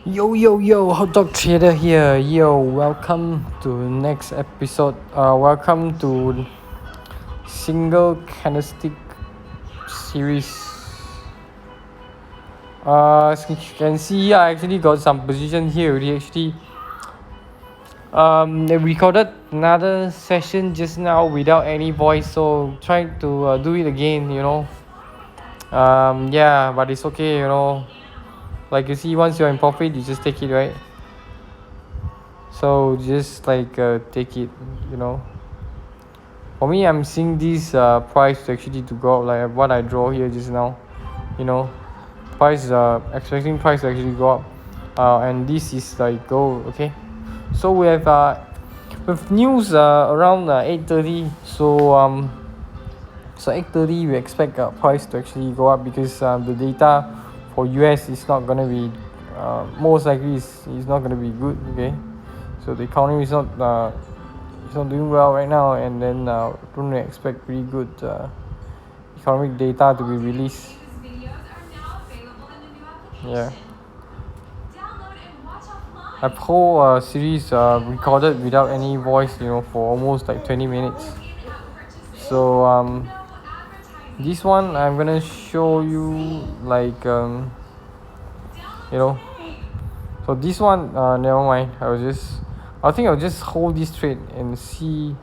Yo, Hot Dog Trader here. Yo, welcome to next episode. Welcome to single candlestick series. As you can see, I actually got some position here already. Actually, I recorded another session just now without any voice, so trying to do it again. Yeah, but it's okay. Like you see, once you're in profit, you just take it, right? So just like take it. You know. For me, I'm seeing this price to actually to go up, like what I draw here just now. You know, price expecting price to actually go up, and this is like gold. Okay, so we have with news around 8:30. So 8:30 we expect price to actually go up because the data for US is not gonna be most likely is not gonna be good. Okay, so the economy is not it's not doing well right now, and then don't really expect pretty good economic data to be released. Yeah, I've whole series recorded without any voice, for almost like 20 minutes. So this one I'm gonna show you like you know so this one never mind. I think I'll just hold this trade and see,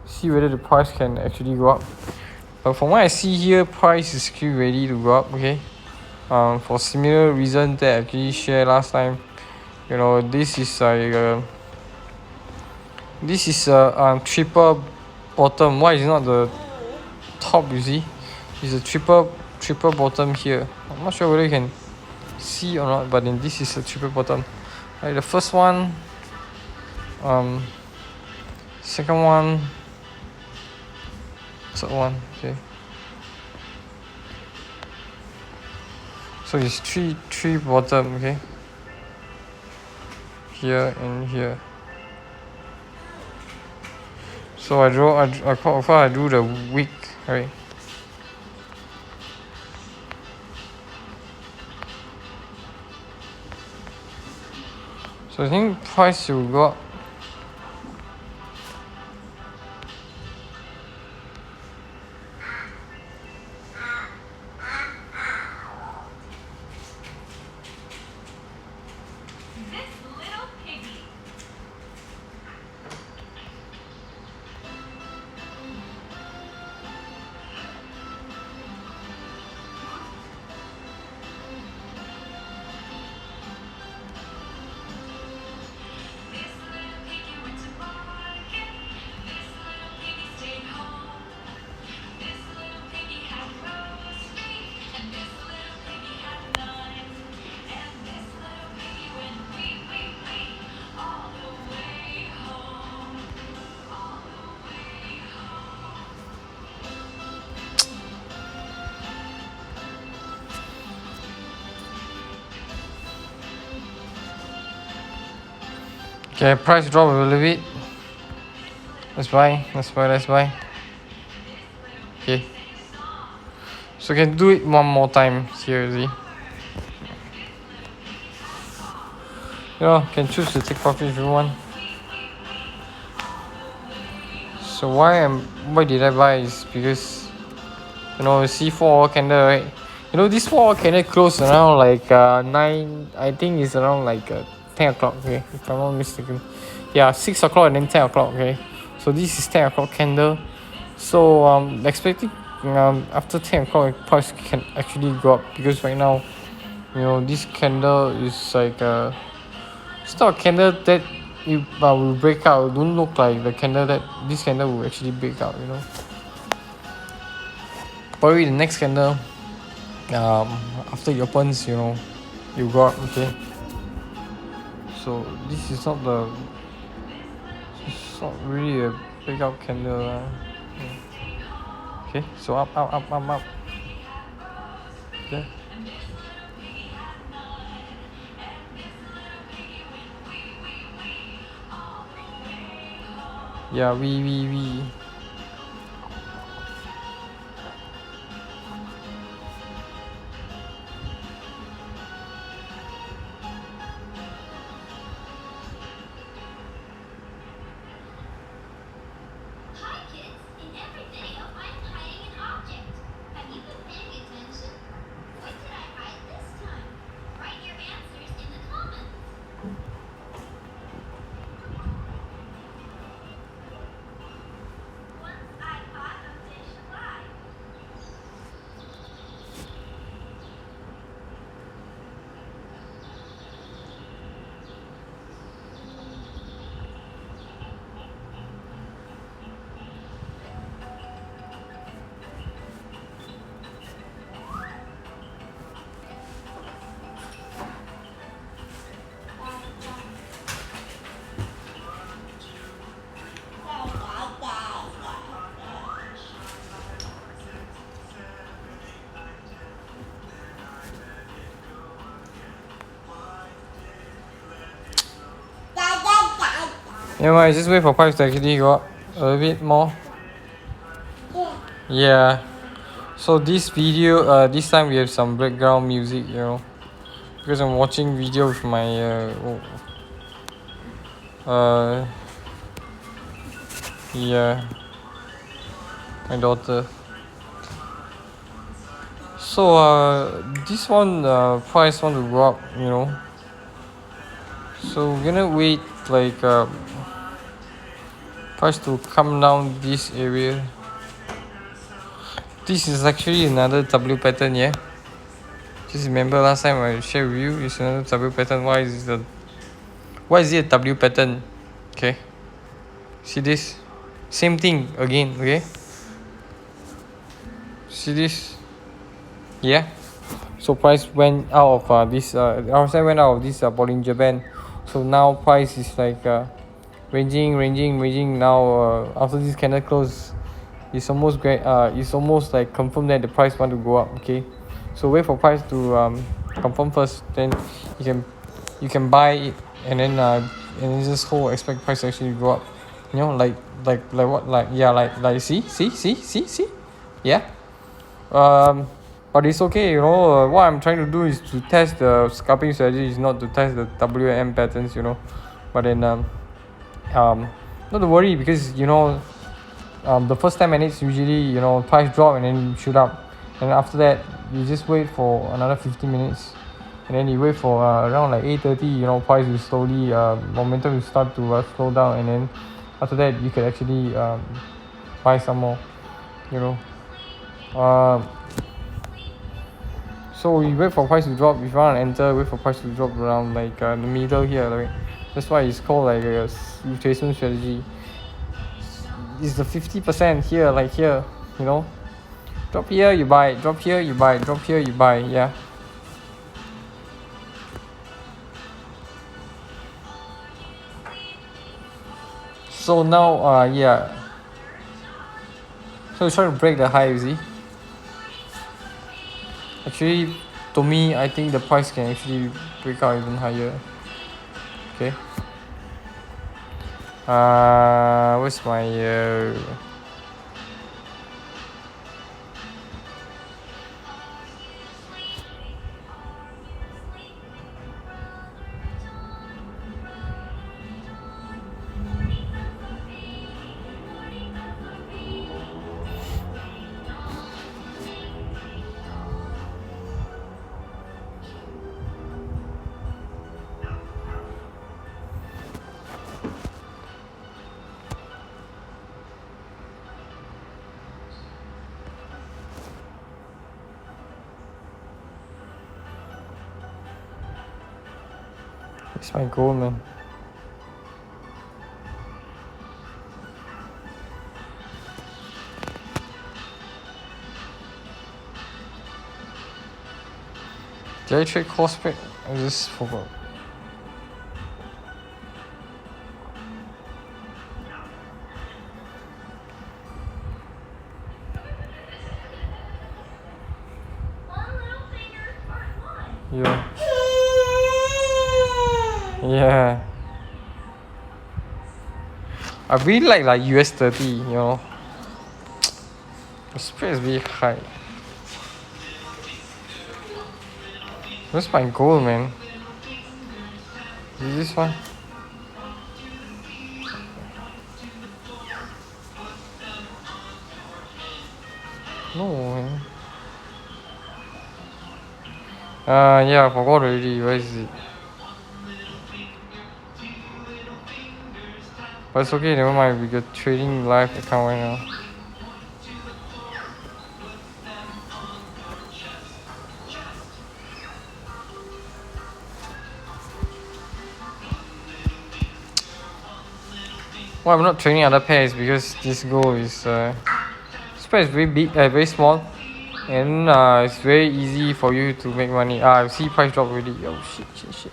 see whether the price can actually go up. But from what I see here, price is still ready to go up. Okay, for similar reason that I actually shared last time. This is a triple bottom. Why is it not the top? You see, it's a triple bottom here. I'm not sure whether you can see or not, but then this is a triple bottom. Like the first one, second one, third one. Okay, so it's three bottom. Okay, here and here. So I drew the wick, right? So I think price will go up. Okay, price drop a little bit. Let's buy. Okay. So we can do it one more time here, see? Can choose to take profit if you want. So why did I buy is because see 4 hour candle, right? This 4 hour candle close around like 9. I think it's around like 10 o'clock. Okay, if I'm not mistaken. Yeah, 6 o'clock and then 10 o'clock. Okay, so this is 10 o'clock candle. So expecting after 10 o'clock price can actually go up because right now this candle is like it's not a candle that you will break out. It don't look like the candle that this candle will actually break out. Probably the next candle after it opens, you go up. Okay, so this is not it's not really a breakout candle. Okay, so up. Okay. Yeah, we. Anyway, just wait for price to actually go up a little bit more. Yeah. So this video, this time we have some background music, you know, because I'm watching video with my yeah, my daughter. So this one price want to go up, you know. So we're gonna wait like price to come down this area. This is actually another W pattern, yeah. Just remember last time I shared with you, it's another W pattern. Why is it a W pattern? Okay. See this? Same thing again, okay? See this? Yeah. So price went out of this outside went out of this Bollinger Band. So now price is like ranging now after this candle close it's almost great it's almost like confirmed that the price want to go up, okay? So wait for price to confirm first, then you can buy it and then just hold, expect price to actually go up, you know, like what, like yeah, like see yeah. But it's okay, you know. What I'm trying to do is to test the scalping strategy, is not to test the WM patterns, you know. But then not to worry, because you know the first 10 minutes usually, you know, price drop and then shoot up, and after that you just wait for another 15 minutes, and then you wait for around like 8:30, you know, price will slowly momentum will start to slow down, and then after that you can actually buy some more, you know. So we wait for price to drop. If you want to enter, wait for price to drop around like the middle here, right? That's why it's called like a retracement strategy. It's the 50% here, like here, you know. Drop here, you buy. Drop here, you buy. Drop here, you buy. Yeah. So now, yeah. So it's trying to break the high, you see. Actually, to me, I think the price can actually break out even higher. Okay. Where's my it's my goal, man. Did I trade Cosmic? I just forgot. Yeah. Yeah. I really like US 30, you know. The spread is really high. Where's my goal, man? Is this one? No, man. Yeah, I forgot already. Where is it? But it's okay, never mind. We got trading live account right now. Why I'm not trading other pairs, because this goal is spread is very big, very small, and it's very easy for you to make money. I see price drop already. Oh shit!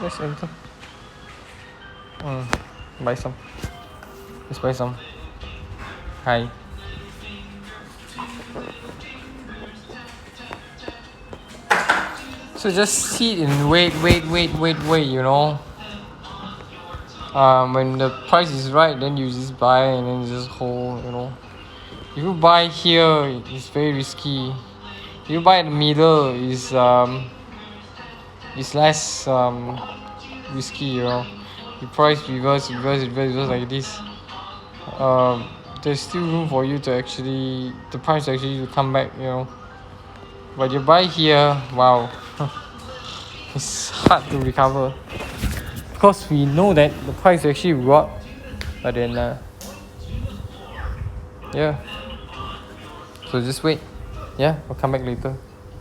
Let's enter. Buy some. Let's buy some. Hi. So just sit and wait, you know. when the price is right, then you just buy and then just hold, you know. If you buy here, it's very risky. If you buy in the middle, it's less risky, you know. The price reverse like this. There's still room for you to actually, the price actually to come back, you know. But you buy here, wow, it's hard to recover. Because we know that the price actually will go up, but then yeah, so just wait. Yeah, I'll come back later.